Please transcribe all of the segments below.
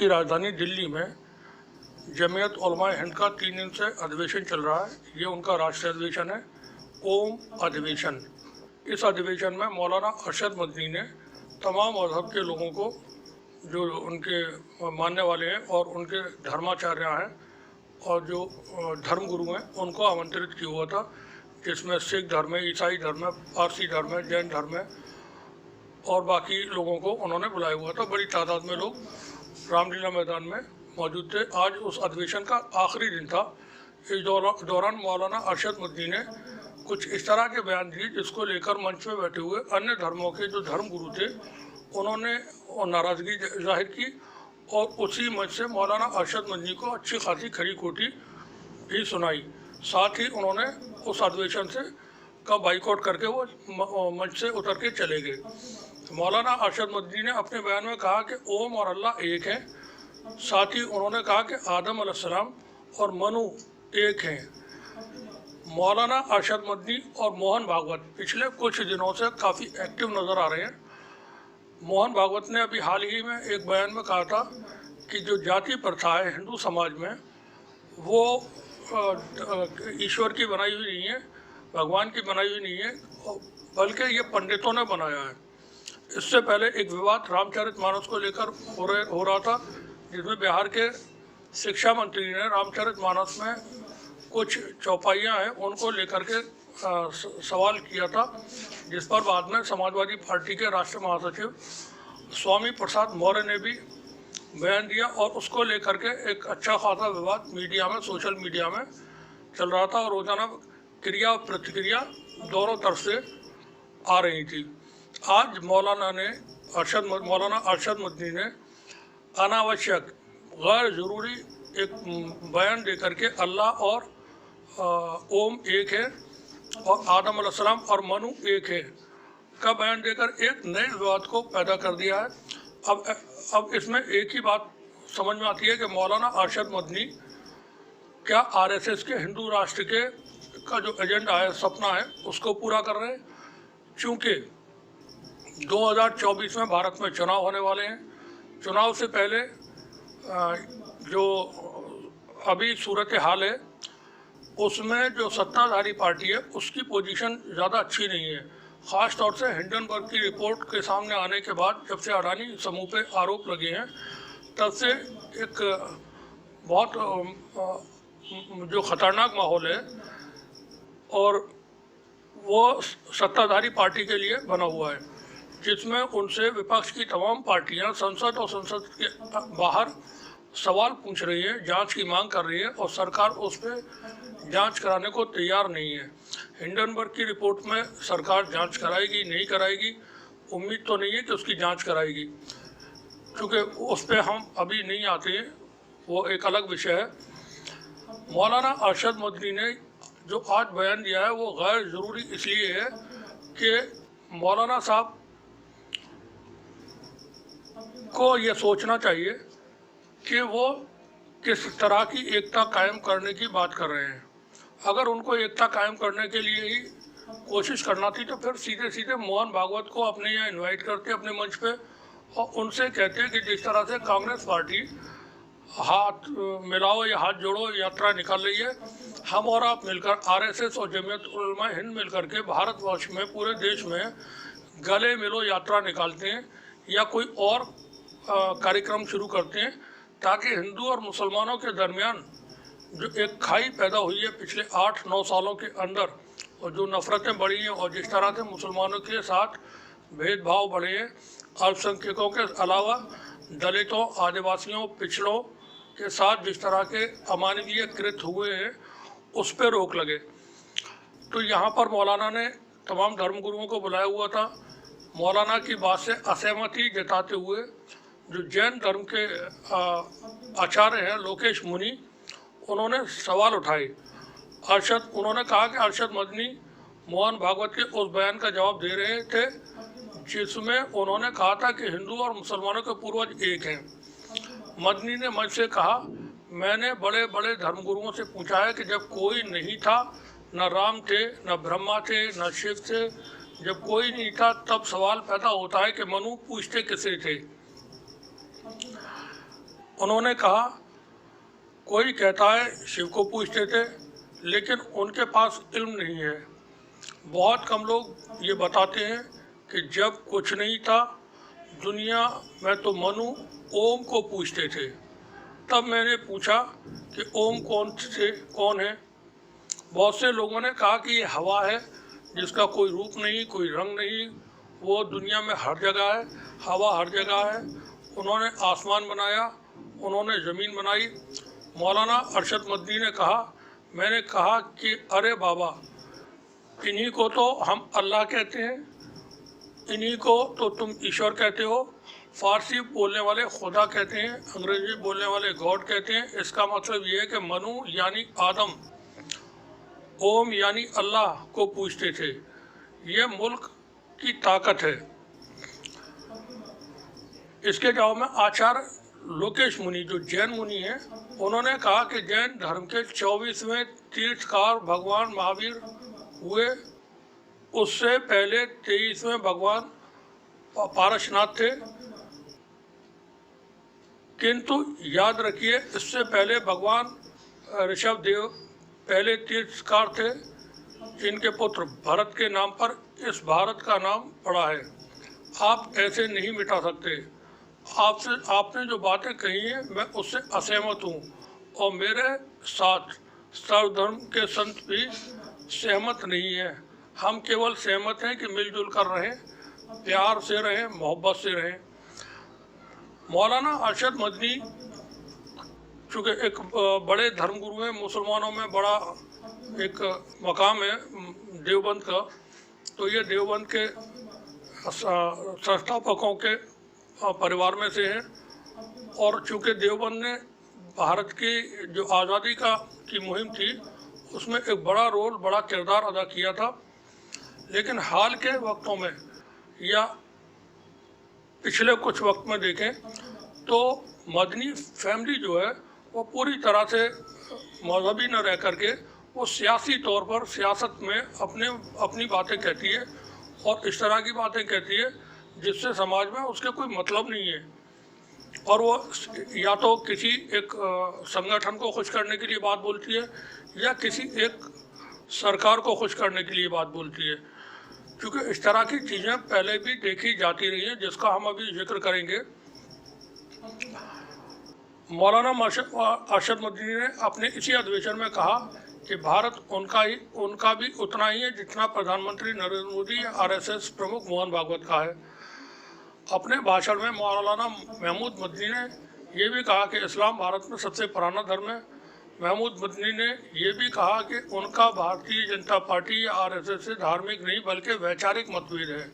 की राजधानी दिल्ली में जमीयत उलमाए हिंद का 3 दिन से अधिवेशन चल रहा है। ये उनका राष्ट्रीय अधिवेशन है, ओम अधिवेशन। इस अधिवेशन में मौलाना अरशद मदनी ने तमाम मजहब के लोगों को, जो उनके मानने वाले हैं और उनके धर्माचार्य हैं और जो धर्म गुरु हैं, उनको आमंत्रित किया हुआ था, जिसमें सिख धर्म है, ईसाई धर्म है, पारसी धर्म है, जैन धर्म है और बाकी लोगों को उन्होंने बुलाया हुआ था। बड़ी तादाद में लोग रामलीला मैदान में मौजूद थे। आज उस अधिवेशन का आखिरी दिन था। इस दौरान मौलाना अरशद मदनी ने कुछ इस तरह के बयान दिए जिसको लेकर मंच में बैठे हुए अन्य धर्मों के जो धर्म गुरु थे उन्होंने नाराज़गी जाहिर की और उसी मंच से मौलाना अरशद मदनी को अच्छी खासी खरी खोटी भी सुनाई। साथ ही उन्होंने उस अधिवेशन से का बाइकआउट करके वो मंच से उतर के चले गए। मौलाना अरशद मदनी ने अपने बयान में कहा कि ओम और अल्लाह एक हैं। साथ ही उन्होंने कहा कि आदम अलैहिस्सलाम और मनु एक हैं। मौलाना अरशद मदनी और मोहन भागवत पिछले कुछ दिनों से काफ़ी एक्टिव नज़र आ रहे हैं। मोहन भागवत ने अभी हाल ही में एक बयान में कहा था कि जो जाति प्रथा है हिंदू समाज में, वो ईश्वर की बनाई हुई नहीं है, भगवान की बनाई हुई नहीं है, बल्कि ये पंडितों ने बनाया है। इससे पहले एक विवाद रामचरितमानस को लेकर हो रहा था, जिसमें बिहार के शिक्षा मंत्री ने रामचरितमानस में कुछ चौपाइयाँ हैं उनको लेकर के सवाल किया था, जिस पर बाद में समाजवादी पार्टी के राष्ट्रीय महासचिव स्वामी प्रसाद मौर्य ने भी बयान दिया और उसको लेकर के एक अच्छा खासा विवाद मीडिया में, सोशल मीडिया में चल रहा था और रोजाना क्रिया और प्रतिक्रिया दोनों तरफ से आ रही थी। आज मौलाना अरशद मदनी ने अनावश्यक गैर ज़रूरी एक बयान दे करके अल्लाह और ओम एक है और आदम अलैहिस्सलाम और मनु एक है का बयान देकर एक नए विवाद को पैदा कर दिया है। अब इसमें एक ही बात समझ में आती है कि मौलाना अरशद मदनी क्या आरएसएस के हिंदू राष्ट्र के का जो एजेंडा है, सपना है, उसको पूरा कर रहे हैं। चूँकि 2024 में भारत में चुनाव होने वाले हैं। चुनाव से पहले जो अभी सूरत हाल है उसमें जो सत्ताधारी पार्टी है उसकी पोजीशन ज़्यादा अच्छी नहीं है। ख़ास तौर से हिंडनबर्ग की रिपोर्ट के सामने आने के बाद, जब से अडानी समूह पे आरोप लगे हैं, तब से एक बहुत जो ख़तरनाक माहौल है और वो सत्ताधारी पार्टी के लिए बना हुआ है, जिसमें उनसे विपक्ष की तमाम पार्टियां संसद और संसद के बाहर सवाल पूछ रही है, जांच की मांग कर रही है और सरकार उस पर जांच कराने को तैयार नहीं है। हिंडनबर्ग की रिपोर्ट में सरकार जांच कराएगी नहीं कराएगी, उम्मीद तो नहीं है कि उसकी जांच कराएगी, क्योंकि उस पर हम अभी नहीं आते हैं, वो एक अलग विषय है। मौलाना अरशद मदनी ने जो आज बयान दिया है वो गैर ज़रूरी इसलिए है कि मौलाना साहब को ये सोचना चाहिए कि वो किस तरह की एकता कायम करने की बात कर रहे हैं। अगर उनको एकता कायम करने के लिए ही कोशिश करना थी तो फिर सीधे सीधे मोहन भागवत को अपने यहाँ इनवाइट करते अपने मंच पे और उनसे कहते कि जिस तरह से कांग्रेस पार्टी हाथ मिलाओ या हाथ जोड़ो यात्रा निकाल रही है, हम और आप मिलकर आरएसएस और जमीयत उलमाए हिंद मिलकर के भारतवर्ष में, पूरे देश में गले मिलो यात्रा निकालते हैं या कोई और कार्यक्रम शुरू करते हैं, ताकि हिंदू और मुसलमानों के दरमियान जो एक खाई पैदा हुई है पिछले 8-9 सालों के अंदर और जो नफ़रतें बढ़ी हैं और जिस तरह से मुसलमानों के साथ भेदभाव बढ़े हैं, अल्पसंख्यकों के अलावा दलितों, आदिवासियों, पिछड़ों के साथ जिस तरह के अमानवीय कृत्य हुए हैं, उस पर रोक लगे। तो यहाँ पर मौलाना ने तमाम धर्मगुरुओं को बुलाया हुआ था। मौलाना की बात से असहमति जताते हुए जो जैन धर्म के आचार्य हैं लोकेश मुनि, उन्होंने सवाल उठाए। उन्होंने कहा कि अरशद मदनी मोहन भागवत के उस बयान का जवाब दे रहे थे जिसमें उन्होंने कहा था कि हिंदू और मुसलमानों के पूर्वज एक हैं। मदनी ने मंच से कहा, मैंने बड़े बड़े धर्मगुरुओं से पूछा है कि जब कोई नहीं था, न राम थे, न ब्रह्मा थे, न शिव थे, जब कोई नहीं था तब सवाल पैदा होता है कि मनु पूछते किसे थे। उन्होंने कहा, कोई कहता है शिव को पूजते थे, लेकिन उनके पास इल्म नहीं है। बहुत कम लोग ये बताते हैं कि जब कुछ नहीं था दुनिया में तो मनु ओम को पूजते थे। तब मैंने पूछा कि ओम कौन है। बहुत से लोगों ने कहा कि ये हवा है जिसका कोई रूप नहीं, कोई रंग नहीं, वो दुनिया में हर जगह है, हवा हर जगह है। उन्होंने आसमान बनाया, उन्होंने ज़मीन बनाई। मौलाना अरशद मदनी ने कहा, मैंने कहा कि अरे बाबा, इन्हीं को तो हम अल्लाह कहते हैं, इन्हीं को तो तुम ईश्वर कहते हो। फारसी बोलने वाले खुदा कहते हैं, अंग्रेजी बोलने वाले गॉड कहते हैं। इसका मतलब ये है कि मनु यानी आदम, ओम यानी अल्लाह को पूजते थे। ये मुल्क की ताकत है। इसके जवाब में आचार्य लोकेश मुनि, जो जैन मुनि हैं, उन्होंने कहा कि जैन धर्म के 24वें तीर्थकार भगवान महावीर हुए। उससे पहले 23वें भगवान पारशनाथ थे। किंतु याद रखिए, इससे पहले भगवान ऋषभ देव पहले तीर्थकार थे, जिनके पुत्र भरत के नाम पर इस भारत का नाम पड़ा है। आप ऐसे नहीं मिटा सकते। आपने जो बातें कही हैं, मैं उससे असहमत हूँ और मेरे साथ सर्वधर्म के संत भी सहमत नहीं हैं। हम केवल सहमत हैं कि मिलजुल कर रहें, प्यार से रहें, मोहब्बत से रहें। मौलाना अरशद मदनी चूँकि एक बड़े धर्मगुरु हैं, मुसलमानों में बड़ा एक मकाम है देवबंद का, तो ये देवबंद के संस्थापकों के परिवार में से हैं। और चूँकि देवबंद ने भारत की जो आज़ादी की मुहिम थी, उसमें एक बड़ा रोल, बड़ा किरदार अदा किया था। लेकिन हाल के वक्तों में या पिछले कुछ वक्त में देखें तो मदनी फैमिली जो है वो पूरी तरह से मजहबी न रह करके वो सियासी तौर पर सियासत में अपनी बातें कहती है और इस तरह की बातें कहती है जिससे समाज में उसके कोई मतलब नहीं है। और वो या तो किसी एक संगठन को खुश करने के लिए बात बोलती है या किसी एक सरकार को खुश करने के लिए बात बोलती है। क्योंकि इस तरह की चीज़ें पहले भी देखी जाती रही हैं, जिसका हम अभी जिक्र करेंगे। मौलाना अरशद मदनी ने अपने इसी अधिवेशन में कहा कि भारत उनका भी उतना ही है जितना प्रधानमंत्री नरेंद्र मोदी या आरएसएस प्रमुख मोहन भागवत का है। अपने भाषण में मौलाना महमूद मदनी ने यह भी कहा कि इस्लाम भारत में सबसे पुराना धर्म है। महमूद मदनी ने यह भी कहा कि उनका भारतीय जनता पार्टी या आरएसएस से धार्मिक नहीं बल्कि वैचारिक मतभेद है।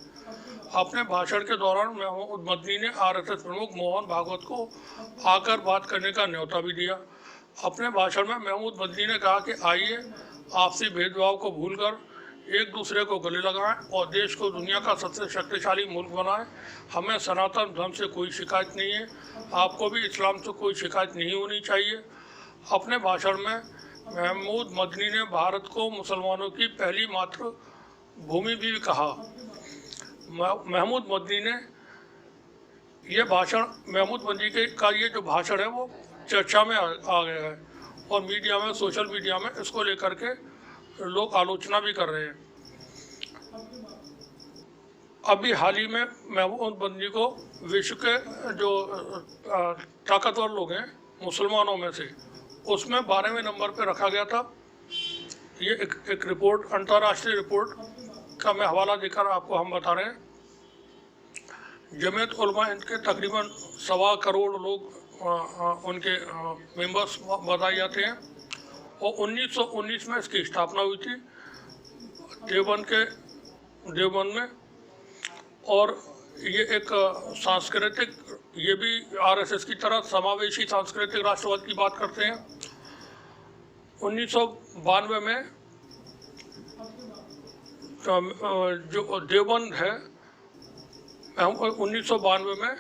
अपने भाषण के दौरान महमूद मदनी ने आरएसएस प्रमुख मोहन भागवत को आकर बात करने का न्योता भी दिया। अपने भाषण में महमूद मदनी ने कहा कि आइए आपसी भेदभाव को भूलकर एक दूसरे को गले लगाएं और देश को दुनिया का सबसे शक्तिशाली मुल्क बनाएं। हमें सनातन धर्म से कोई शिकायत नहीं है, आपको भी इस्लाम से कोई शिकायत नहीं होनी चाहिए। अपने भाषण में महमूद मदनी ने भारत को मुसलमानों की पहली मातृभूमि भी कहा। महमूद मदनी का ये जो भाषण है वो चर्चा में आ गया है और मीडिया में, सोशल मीडिया में इसको लेकर के लोग आलोचना भी कर रहे हैं। अभी हाल ही में महमूद मदनी को विश्व के जो ताकतवर लोग हैं मुसलमानों में से, उसमें 12वें नंबर पर रखा गया था। ये एक रिपोर्ट, अंतर्राष्ट्रीय रिपोर्ट का मैं हवाला देकर आपको हम बता रहे हैं। जमीयत उलमा हिंद के तकरीबन 1.25 करोड़ लोग उनके मेंबर्स बताए जाते हैं और 1919 में इसकी स्थापना हुई थी देवबंद में। और ये एक सांस्कृतिक, ये भी आरएसएस की तरह समावेशी सांस्कृतिक राष्ट्रवाद की बात करते हैं। 1992 में जो देवबंद है, 1992 में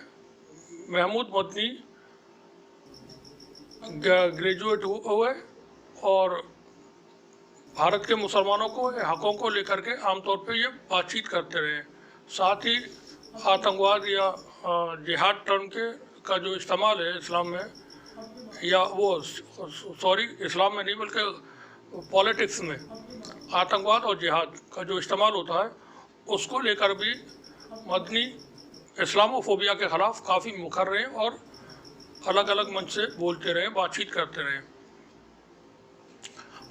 महमूद मदनी ग्रेजुएट हुए और भारत के मुसलमानों को हकों को लेकर के आमतौर पे ये बातचीत करते रहे। साथ ही आतंकवाद या जिहाद टर्म का जो इस्तेमाल है इस्लाम में, या वो सॉरी इस्लाम में नहीं बल्कि पॉलिटिक्स में आतंकवाद और जिहाद का जो इस्तेमाल होता है उसको लेकर भी मदनी इस्लामोफोबिया के ख़िलाफ़ काफ़ी मुखर रहे और अलग अलग मंच से बोलते रहे, बातचीत करते रहे।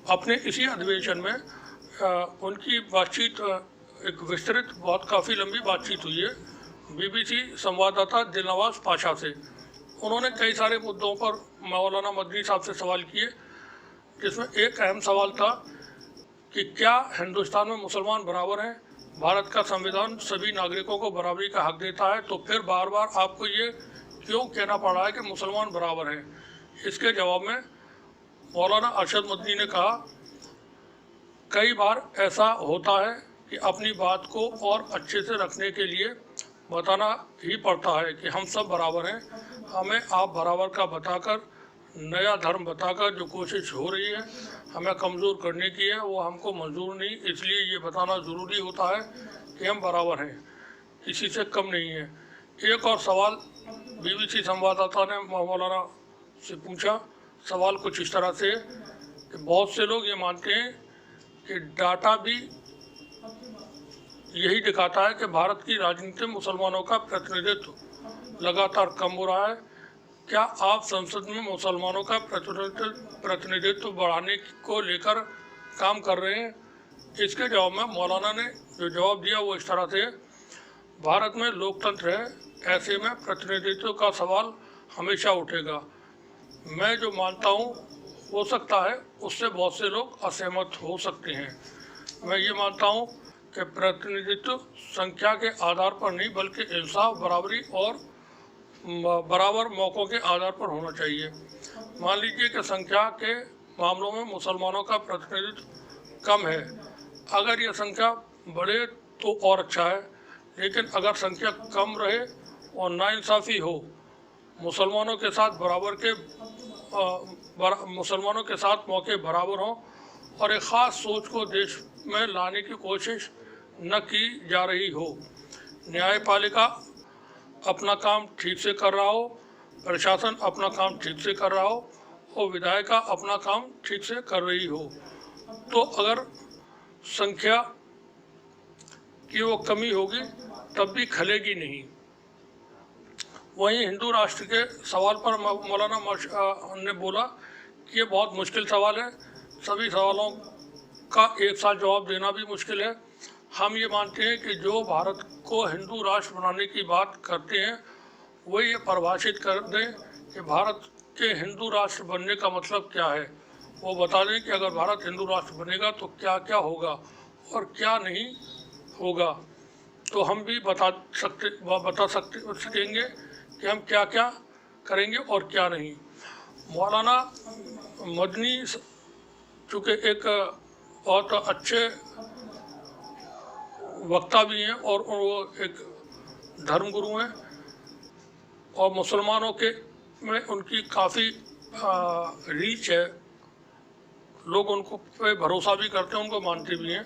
अपने इसी अधिवेशन में उनकी बातचीत एक विस्तृत बहुत काफ़ी लंबी बातचीत हुई है बीबीसी संवाददाता दिलनवाज पाशा से। उन्होंने कई सारे मुद्दों पर मौलाना मदनी साहब से सवाल किए, जिसमें एक अहम सवाल था कि क्या हिंदुस्तान में मुसलमान बराबर हैं? भारत का संविधान सभी नागरिकों को बराबरी का हक देता है, तो फिर बार बार आपको ये क्यों कहना पड़ रहा है कि मुसलमान बराबर हैं? इसके जवाब में मौलाना अरशद मदनी ने कहा, कई बार ऐसा होता है कि अपनी बात को और अच्छे से रखने के लिए बताना ही पड़ता है कि हम सब बराबर हैं। हमें आप बराबर का बताकर, नया धर्म बताकर जो कोशिश हो रही है हमें कमज़ोर करने की है, वो हमको मंजूर नहीं। इसलिए ये बताना ज़रूरी होता है कि हम बराबर हैं, किसी से कम नहीं है। एक और सवाल बीबीसी संवाददाता ने मौलाना से पूछा। सवाल कुछ इस तरह से कि बहुत से लोग ये मानते हैं कि डाटा भी यही दिखाता है कि भारत की राजनीति में मुसलमानों का प्रतिनिधित्व लगातार कम हो रहा है। क्या आप संसद में मुसलमानों का प्रतिनिधित्व बढ़ाने को लेकर काम कर रहे हैं? इसके जवाब में मौलाना ने जो जवाब दिया वो इस तरह से, भारत में लोकतंत्र है, ऐसे में प्रतिनिधित्व का सवाल हमेशा उठेगा। मैं जो मानता हूँ हो सकता है उससे बहुत से लोग असहमत हो सकते हैं। मैं ये मानता हूँ कि प्रतिनिधित्व संख्या के आधार पर नहीं बल्कि इंसाफ, बराबरी और बराबर मौक़ों के आधार पर होना चाहिए। मान लीजिए कि संख्या के मामलों में मुसलमानों का प्रतिनिधित्व कम है, अगर यह संख्या बढ़े तो और अच्छा है, लेकिन अगर संख्या कम रहे और नाइंसाफ़ी हो, मुसलमानों के साथ मुसलमानों के साथ मौके बराबर हों और एक ख़ास सोच को देश में लाने की कोशिश न की जा रही हो, न्यायपालिका अपना काम ठीक से कर रहा हो, प्रशासन अपना काम ठीक से कर रहा हो और विधायिका अपना काम ठीक से कर रही हो, तो अगर संख्या की वो कमी होगी तब भी खलेगी नहीं। वहीं हिंदू राष्ट्र के सवाल पर मौलाना ने बोला कि ये बहुत मुश्किल सवाल है, सभी सवालों का एक साथ जवाब देना भी मुश्किल है। हम ये मानते हैं कि जो भारत को हिंदू राष्ट्र बनाने की बात करते हैं वो ये परिभाषित कर दें कि भारत के हिंदू राष्ट्र बनने का मतलब क्या है। वो बता दें कि अगर भारत हिंदू राष्ट्र बनेगा तो क्या क्या होगा और क्या नहीं होगा, तो हम भी बता सकेंगे कि हम क्या क्या करेंगे और क्या नहीं। मौलाना मदनी चूँकि एक बहुत अच्छे वक्ता भी हैं और वो एक धर्मगुरु हैं और मुसलमानों के में उनकी काफ़ी रीच है, लोग उनको पे भरोसा भी करते हैं, उनको मानते भी हैं।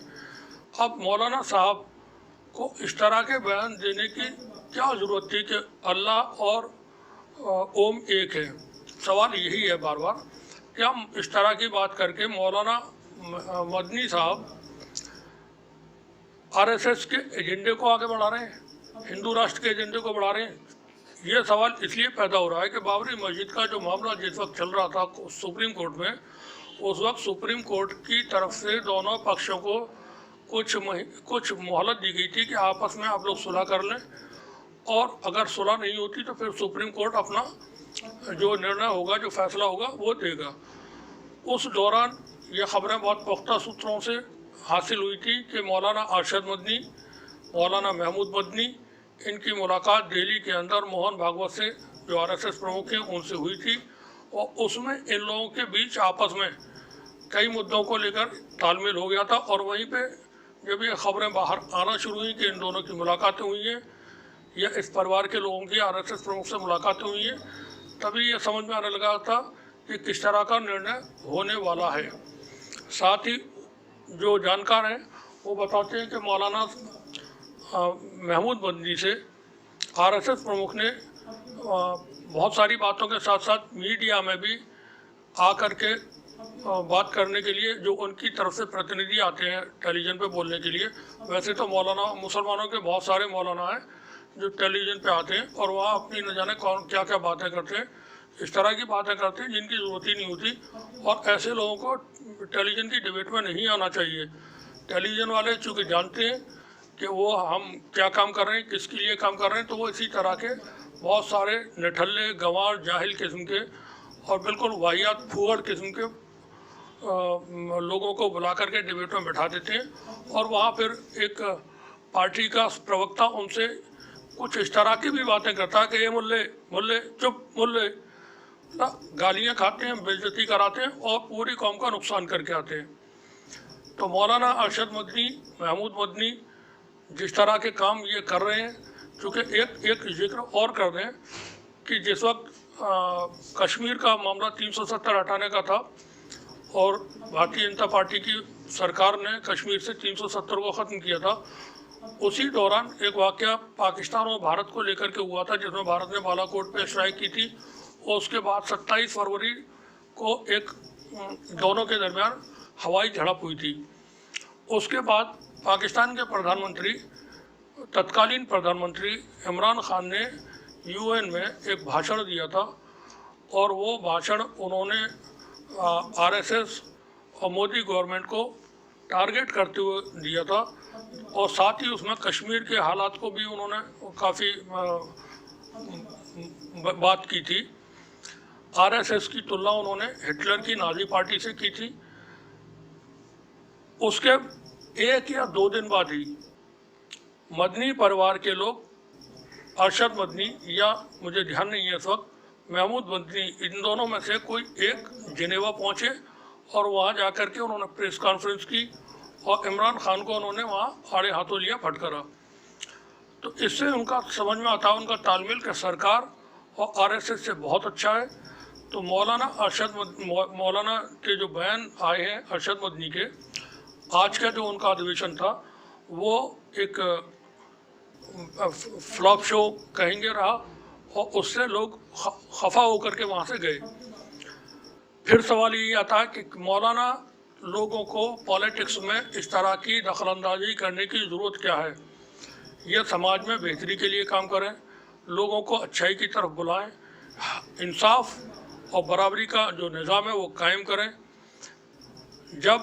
अब मौलाना साहब को इस तरह के बयान देने की क्या ज़रूरत थी कि अल्लाह और ओम एक है? सवाल यही है बार बार कि हम इस तरह की बात करके मौलाना मदनी साहब आरएसएस के एजेंडे को आगे बढ़ा रहे हैं, हिंदू राष्ट्र के एजेंडे को बढ़ा रहे हैं। ये सवाल इसलिए पैदा हो रहा है कि बाबरी मस्जिद का जो मामला जिस वक्त चल रहा था सुप्रीम कोर्ट में, उस वक्त सुप्रीम कोर्ट की तरफ से दोनों पक्षों को कुछ मोहलत दी गई थी कि आपस में आप लोग सुलह कर लें, और अगर सुलह नहीं होती तो फिर सुप्रीम कोर्ट अपना जो निर्णय होगा, जो फैसला होगा वो देगा। उस दौरान ये खबरें बहुत पुख्ता सूत्रों से हासिल हुई थी कि मौलाना अरशद मदनी, मौलाना महमूद मदनी, इनकी मुलाकात दिल्ली के अंदर मोहन भागवत से जो आरएसएस प्रमुख हैं उनसे हुई थी, और उसमें इन लोगों के बीच आपस में कई मुद्दों को लेकर तालमेल हो गया था। और वहीं पे जब ये खबरें बाहर आना शुरू हुई कि इन दोनों की मुलाकातें हुई हैं या इस परिवार के लोगों की आरएसएस प्रमुख से मुलाकातें हुई हैं, तभी ये समझ में आने लगा था कि किस तरह का निर्णय होने वाला है। साथ ही जो जानकार हैं वो बताते हैं कि मौलाना महमूद मदनी से आरएसएस प्रमुख ने बहुत सारी बातों के साथ साथ मीडिया में भी आकर के बात करने के लिए जो उनकी तरफ से प्रतिनिधि आते हैं टेलीविज़न पे बोलने के लिए। वैसे तो मौलाना मुसलमानों के बहुत सारे मौलाना हैं जो टेलीविज़न पे आते हैं और वहाँ अपनी न जाने कौन क्या क्या बातें करते हैं, इस तरह की बातें करते हैं जिनकी ज़रूरत ही नहीं होती। और ऐसे लोगों को टेलीविज़न की डिबेट में नहीं आना चाहिए। टेलीविज़न वाले चूँकि जानते हैं कि वो हम क्या काम कर रहे हैं, किसके लिए काम कर रहे हैं, तो वो इसी तरह के बहुत सारे निठल्ले, गंवार, जाहिल किस्म के और बिल्कुल वाहियात, फूहड़ किस्म के लोगों को बुला करके डिबेट में बैठा देते हैं और वहाँ फिर एक पार्टी का प्रवक्ता उनसे कुछ इस तरह की भी बातें करता है कि ये मुल्ले मुल्ले चुप मुल्ले, गालियाँ खाते हैं, बेइज्जती कराते हैं और पूरी कौम का नुकसान करके आते हैं। तो मौलाना अरशद मदनी, महमूद मदनी जिस तरह के काम ये कर रहे हैं, चूँकि एक जिक्र और कर दें कि जिस वक्त कश्मीर का मामला 370 हटाने का था और भारतीय जनता पार्टी की सरकार ने कश्मीर से 370 को ख़त्म किया था, उसी दौरान एक वाक़या पाकिस्तान और भारत को लेकर के हुआ था जिसमें भारत ने बालाकोट पे स्ट्राइक की थी और उसके बाद 27 फरवरी को एक दोनों के दरमियान हवाई झड़प हुई थी। उसके बाद पाकिस्तान के प्रधानमंत्री, तत्कालीन प्रधानमंत्री इमरान खान ने यूएन में एक भाषण दिया था और वो भाषण उन्होंने आरएसएस और मोदी गवर्नमेंट को टारगेट करते हुए दिया था और साथ ही उसमें कश्मीर के हालात को भी उन्होंने काफ़ी बात की थी। आरएसएस की तुलना उन्होंने हिटलर की नाजी पार्टी से की थी। उसके 1 या 2 दिन बाद ही मदनी परिवार के लोग, अरशद मदनी या मुझे ध्यान नहीं है इस वक्त, महमूद मदनी, इन दोनों में से कोई एक जिनेवा पहुंचे और वहां जाकर के उन्होंने प्रेस कॉन्फ्रेंस की और इमरान खान को उन्होंने वहां आड़े हाथों लिया, फटकारा। तो इससे उनका समझ में आता है उनका तालमेल कि सरकार और आरएसएस से बहुत अच्छा है। तो मौलाना के जो बयान आए हैं अरशद मदनी के, आज का जो उनका अधिवेशन था वो एक फ्लॉप शो कहेंगे रहा और उससे लोग खफा होकर के वहाँ से गए। फिर सवाल ये आता है कि मौलाना लोगों को पॉलिटिक्स में इस तरह की दखलंदाजी करने की ज़रूरत क्या है? ये समाज में बेहतरी के लिए काम करें, लोगों को अच्छाई की तरफ बुलाएं, इंसाफ और बराबरी का जो निज़ाम है वो कायम करें। जब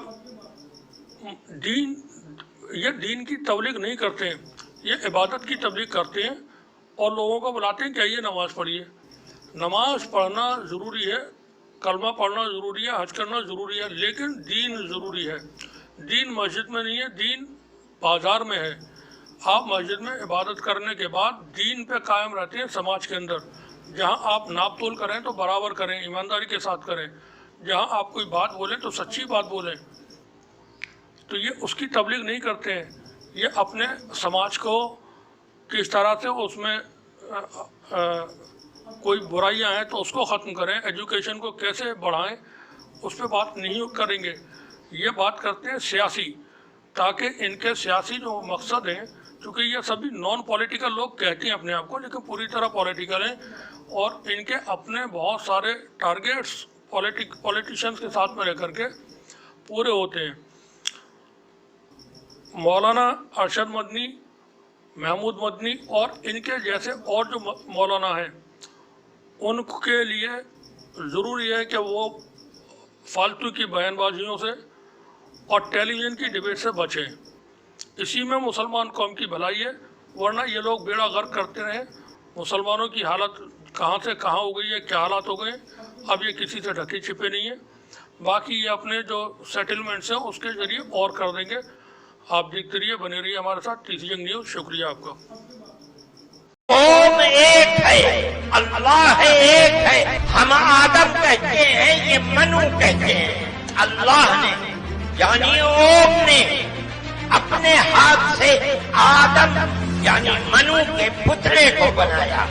दीन की तबलीग नहीं करते हैं, ये इबादत की तबलीग करते हैं और लोगों को बुलाते हैं कि आइए नमाज़ पढ़िए। नमाज पढ़ना ज़रूरी है, कलमा पढ़ना ज़रूरी है, हज करना ज़रूरी है, लेकिन दीन ज़रूरी है। दीन मस्जिद में नहीं है, दीन बाज़ार में है। आप मस्जिद में इबादत करने के बाद दीन पे कायम रहते हैं समाज के अंदर। जहाँ आप नाप तोल करें तो बराबर करें, ईमानदारी के साथ करें। जहाँ आप कोई बात बोलें तो सच्ची बात बोलें। तो ये उसकी तबलीग नहीं करते हैं, ये अपने समाज को किस तरह से उसमें कोई बुराइयां हैं तो उसको ख़त्म करें, एजुकेशन को कैसे बढ़ाएं, उस पर बात नहीं करेंगे। ये बात करते हैं सियासी, ताकि इनके सियासी जो मकसद हैं, क्योंकि ये सभी नॉन पॉलिटिकल लोग कहते हैं अपने आप को, लेकिन पूरी तरह पॉलिटिकल हैं और इनके अपने बहुत सारे टारगेट्स पॉलिटिशियंस के साथ में रह करके पूरे होते हैं। मौलाना अरशद मदनी, महमूद मदनी और इनके जैसे और जो मौलाना हैं, उनके लिए ज़रूरी है कि वो फालतू की बयानबाजियों से और टेलीविज़न की डिबेट से बचें। इसी में मुसलमान कौम की भलाई है, वरना ये लोग बेड़ा गर्क करते रहे। मुसलमानों की हालत कहाँ से कहाँ हो गई है, क्या हालात हो गए, अब ये किसी से ढके छिपे नहीं है। बाकी ये अपने जो सेटलमेंट्स हैं उसके ज़रिए और कर देंगे। आप देखते रहिए, बने रहिए हमारे साथ टीसी जंग न्यूज़। शुक्रिया आपका। कौम एक है, अल्लाह एक है। हम आदम कहते हैं, ये मनु कहते हैं। अल्लाह ने यानी ओम ने अपने हाथ से आदम यानी मनु के पुतले को बनाया।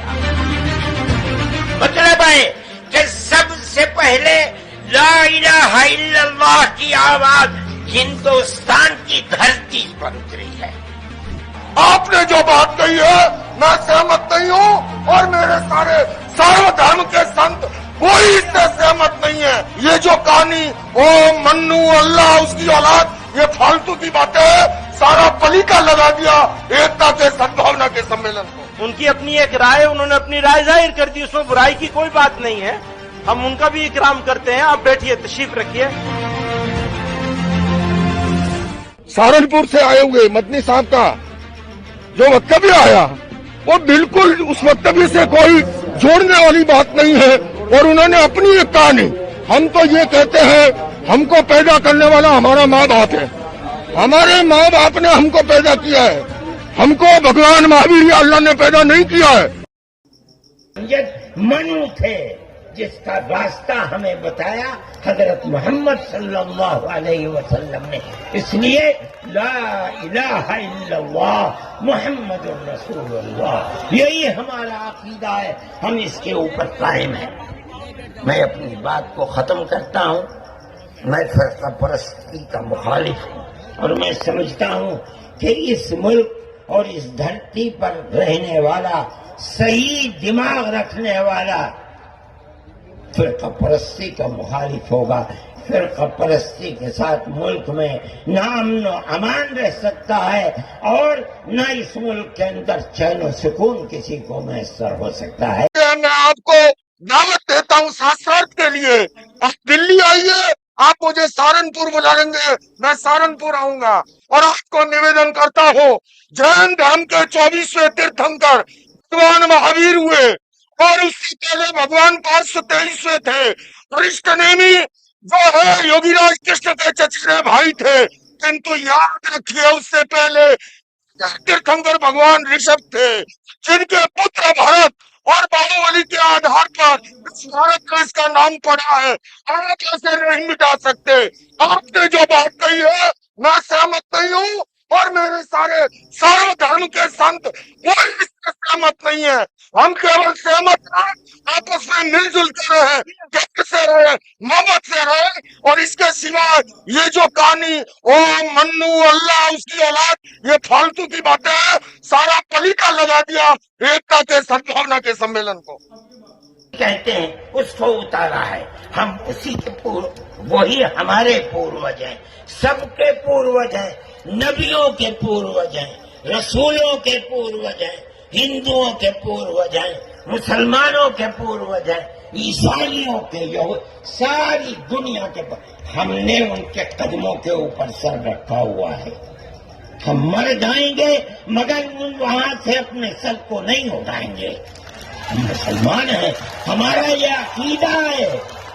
मतलब है कि सबसे पहले ला इलाहा इल्लल्लाह की आवाज हिंदुस्तान की धरती पर उतरी है। आपने जो बात कही है मैं सहमत नहीं हूँ और मेरे सारे सर्वधर्म के संत कोई इससे सहमत नहीं है। ये जो कहानी ओ मन्नू अल्लाह उसकी औलाद, ये फालतू की बातें है। सारा पलीका लगा दिया एकता के सद्भावना के सम्मेलन को। उनकी अपनी एक राय, उन्होंने अपनी राय जाहिर कर दी, उसमें बुराई की कोई बात नहीं है। हम उनका भी इकराम करते हैं। आप बैठिए, तशरीफ रखिए। सहारनपुर से आए हुए मदनी साहब का जो वक्तव्य आया वो बिल्कुल उस वक्तव्य से कोई जोड़ने वाली बात नहीं है। और उन्होंने अपनी एक कहानी, हम तो ये कहते हैं हमको पैदा करने वाला हमारा माँ बाप है, हमारे माँ बाप ने हमको पैदा किया है, हमको भगवान महावीर या अल्लाह ने पैदा नहीं किया है। मनु थे जिसका रास्ता हमें बताया हजरत मोहम्मद सल्लल्लाहु अलैहि वसल्लम ने। इसलिए ला इलाहा इल्लल्लाह मुहम्मदुर रसूलुल्लाह, यही हमारा अकीदा है, हम इसके ऊपर कायम हैं। मैं अपनी बात को खत्म करता हूँ। मैं फर्का परस्ती का मुखालिफ हूँ और मैं समझता हूँ कि इस मुल्क और इस धरती पर रहने वाला, सही दिमाग रखने वाला फिरका परस्ती का मुखालिफ होगा। फिरका परस्ती के साथ मुल्क में न अमन अमान रह सकता है और न इस मुल्क के अंदर चैन और सुकून किसी को मैसर हो सकता है। मैं आपको दावत देता हूँ शास्त्रार्थ के लिए, आप दिल्ली आइए, आप मुझे सहारनपुर बुला लेंगे, मैं सहारनपुर आऊंगा। और आपको निवेदन करता हूँ, जैन धर्म के 24वें तीर्थंकर भगवान महावीर हुए और उससे पहले भगवान पार्थ 23वें थे। वरिष्ठ नेमी जो है योगीराज कृष्ण के चचेरे भाई थे, किंतु याद रखिए उससे पहले तीर्थंकर भगवान ऋषभ थे, जिनके पुत्र भरत और बाहुबली के आधार पर इस भारत का इसका नाम पड़ा है। आप ऐसे नहीं मिटा सकते। आपने जो बात कही है मैं सहमत नहीं हूँ और मेरे सारे सर्वधर्म के संत कोई इससे सहमत नहीं है। हम केवल सहमत हैं, आपस में मिलजुल कर रहे, प्यार से रहे, मोहब्बत से रहे। और इसके सिवा ये जो कहानी ओ मन्नू अल्लाह उसकी औलाद, ये फालतू की बातें हैं। सारा पलीका लगा दिया एकता के सद्भावना के सम्मेलन को। कहते हैं उसको उतारा है, हम उसी के पूर्व, वही हमारे पूर्वज हैं, सबके पूर्वज हैं, नबियों के पूर्वज हैं, रसूलों के पूर्वज हैं, हिंदुओं के पूर्वज हैं, मुसलमानों के पूर्वज हैं, ईसाइयों के, सारी दुनिया के। हमने उनके कदमों के ऊपर सर रखा हुआ है। हम मर जाएंगे मगर वहां से अपने सर को नहीं उठाएंगे। हम मुसलमान हैं, हमारा ये अकीदा है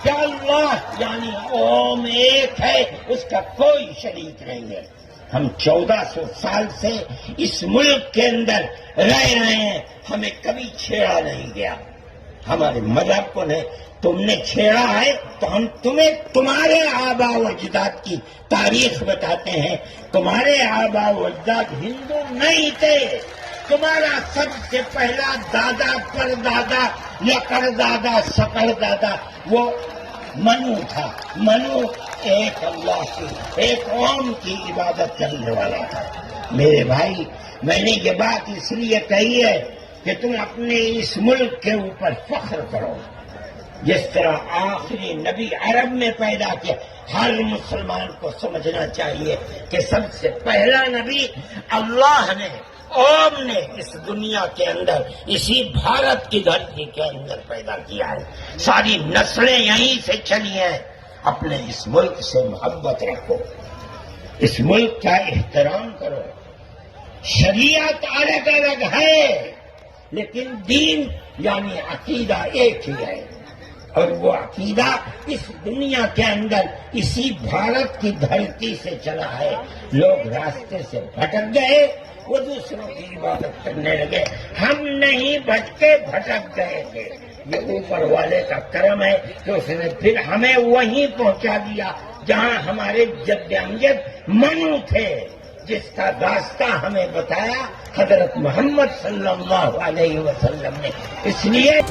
कि अल्लाह यानी ओम एक है, उसका कोई शरीक नहीं है। हम 1400 साल से इस मुल्क के अंदर रह रहे हैं, हमें कभी छेड़ा नहीं गया। हमारे मजहब को नहीं, तुमने छेड़ा है तो हम तुम्हें तुम्हारे आबा व अजदाद की तारीख बताते हैं। तुम्हारे आबा व अजदाद हिंदू नहीं थे। तुम्हारा सबसे पहला दादा परदादा या करदादा सकरदादा वो मनु था। मनु एक अल्लाह की, एक ओम की इबादत करने वाला था। मेरे भाई, मैंने ये बात इसलिए कही है कि तुम अपने इस मुल्क के ऊपर फख्र करो। जिस तरह आखिरी नबी अरब में पैदा किया, हर मुसलमान को समझना चाहिए कि सबसे पहला नबी अल्लाह ने, ओम ने इस दुनिया के अंदर, इसी भारत की धरती के अंदर पैदा किया है। सारी नस्लें यहीं से चली हैं। अपने इस मुल्क से मोहब्बत रखो, इस मुल्क का एहतराम करो। शरीयत अलग अलग है लेकिन दीन यानी अकीदा एक ही है। और वो अकीदा इस दुनिया के अंदर, इसी भारत की धरती से चला है। लोग रास्ते से भटक गए, वो दूसरों की इबादत करने लगे। हम नहीं भटके, भटक गए थे। ये ऊपर वाले का करम है कि उसने फिर हमें वहीं पहुंचा दिया जहां हमारे जद्द अमजद मनु थे, जिसका रास्ता हमें बताया हजरत मोहम्मद सल्लल्लाहु अलैहि वसल्लम ने। इसलिए